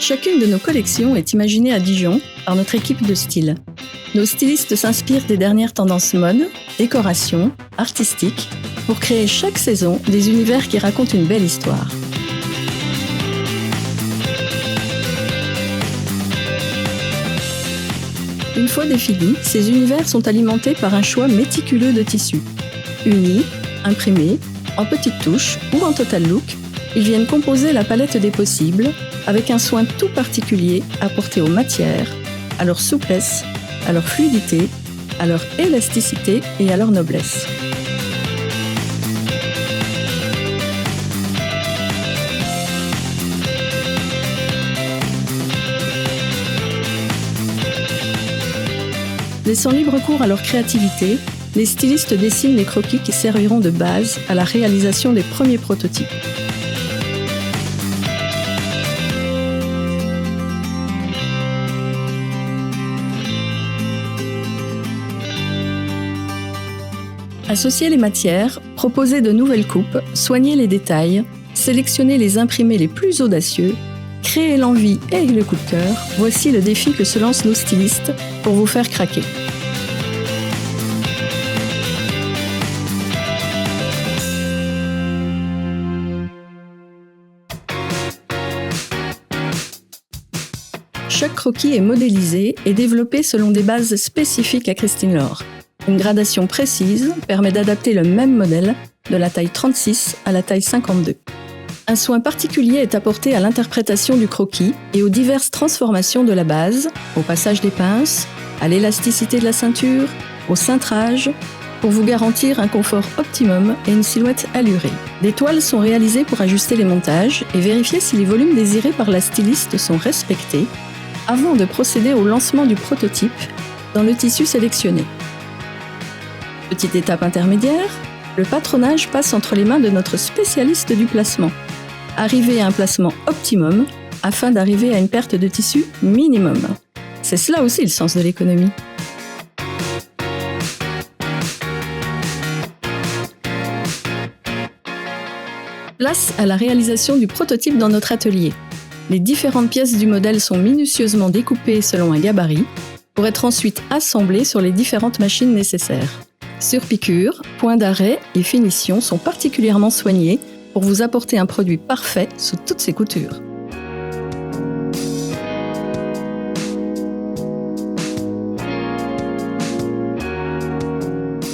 Chacune de nos collections est imaginée à Dijon par notre équipe de style. Nos stylistes s'inspirent des dernières tendances mode, décoration, artistiques, pour créer chaque saison des univers qui racontent une belle histoire. Une fois définis, ces univers sont alimentés par un choix méticuleux de tissus. Unis, imprimés, en petites touches ou en total look, ils viennent composer la palette des possibles avec un soin tout particulier apporté aux matières, à leur souplesse, à leur fluidité, à leur élasticité et à leur noblesse. Laissant libre cours à leur créativité, les stylistes dessinent les croquis qui serviront de base à la réalisation des premiers prototypes. Associer les matières, proposer de nouvelles coupes, soigner les détails, sélectionner les imprimés les plus audacieux, créer l'envie et le coup de cœur, voici le défi que se lancent nos stylistes pour vous faire craquer. Chaque croquis est modélisé et développé selon des bases spécifiques à Christine Laure. Une gradation précise permet d'adapter le même modèle de la taille 36 à la taille 52. Un soin particulier est apporté à l'interprétation du croquis et aux diverses transformations de la base, au passage des pinces, à l'élasticité de la ceinture, au cintrage, pour vous garantir un confort optimum et une silhouette allurée. Des toiles sont réalisées pour ajuster les montages et vérifier si les volumes désirés par la styliste sont respectés, avant de procéder au lancement du prototype dans le tissu sélectionné. Petite étape intermédiaire, le patronage passe entre les mains de notre spécialiste du placement. Arriver à un placement optimum afin d'arriver à une perte de tissu minimum. C'est cela aussi le sens de l'économie. Place à la réalisation du prototype dans notre atelier. Les différentes pièces du modèle sont minutieusement découpées selon un gabarit pour être ensuite assemblées sur les différentes machines nécessaires. Surpiqûres, points d'arrêt et finition sont particulièrement soignés pour vous apporter un produit parfait sous toutes ses coutures.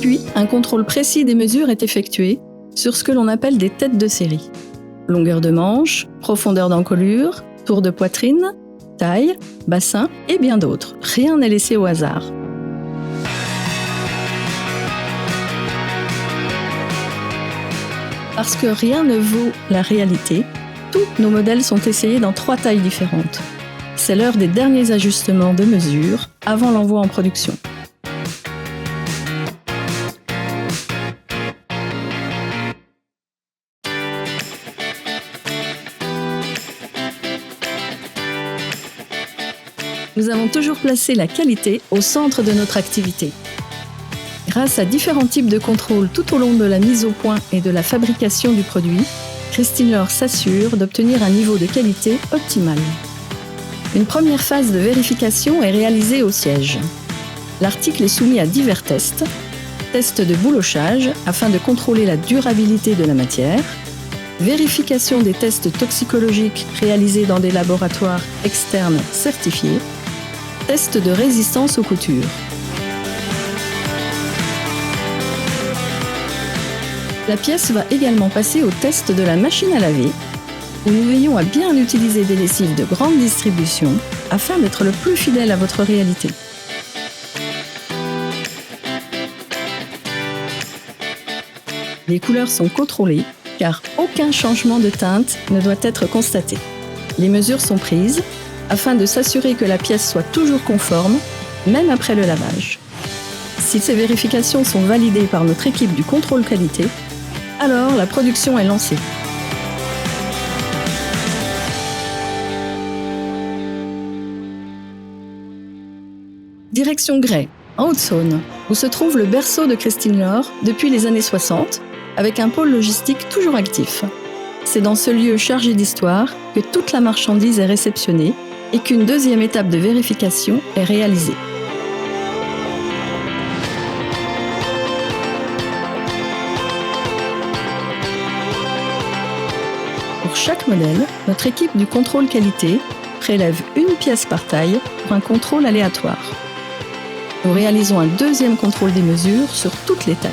Puis, un contrôle précis des mesures est effectué sur ce que l'on appelle des têtes de série. Longueur de manche, profondeur d'encolure, tour de poitrine, taille, bassin et bien d'autres. Rien n'est laissé au hasard. Parce que rien ne vaut la réalité, tous nos modèles sont essayés dans 3 tailles différentes. C'est l'heure des derniers ajustements de mesure avant l'envoi en production. Nous avons toujours placé la qualité au centre de notre activité. Grâce à différents types de contrôles tout au long de la mise au point et de la fabrication du produit, Christine Laure s'assure d'obtenir un niveau de qualité optimal. Une première phase de vérification est réalisée au siège. L'article est soumis à divers tests. Test de boulochage afin de contrôler la durabilité de la matière. Vérification des tests toxicologiques réalisés dans des laboratoires externes certifiés. Test de résistance aux coutures. La pièce va également passer au test de la machine à laver, où nous veillons à bien utiliser des lessives de grande distribution afin d'être le plus fidèle à votre réalité. Les couleurs sont contrôlées, car aucun changement de teinte ne doit être constaté. Les mesures sont prises afin de s'assurer que la pièce soit toujours conforme, même après le lavage. Si ces vérifications sont validées par notre équipe du contrôle qualité, alors la production est lancée. Direction Grès, en Haute-Saône, où se trouve le berceau de Christine Laure depuis les années 60, avec un pôle logistique toujours actif. C'est dans ce lieu chargé d'histoire que toute la marchandise est réceptionnée et qu'une deuxième étape de vérification est réalisée. Pour chaque modèle, notre équipe du contrôle qualité prélève une pièce par taille pour un contrôle aléatoire. Nous réalisons un deuxième contrôle des mesures sur toutes les tailles.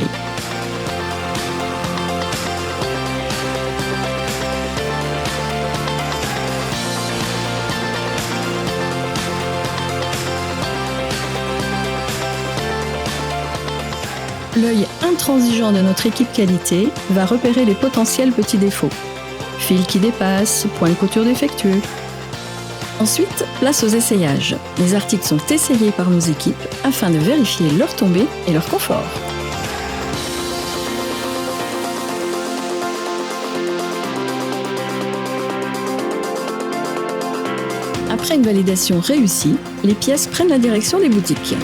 L'œil intransigeant de notre équipe qualité va repérer les potentiels petits défauts. Fils qui dépassent, points de couture défectueux. Ensuite, place aux essayages. Les articles sont essayés par nos équipes afin de vérifier leur tombée et leur confort. Après une validation réussie, les pièces prennent la direction des boutiques.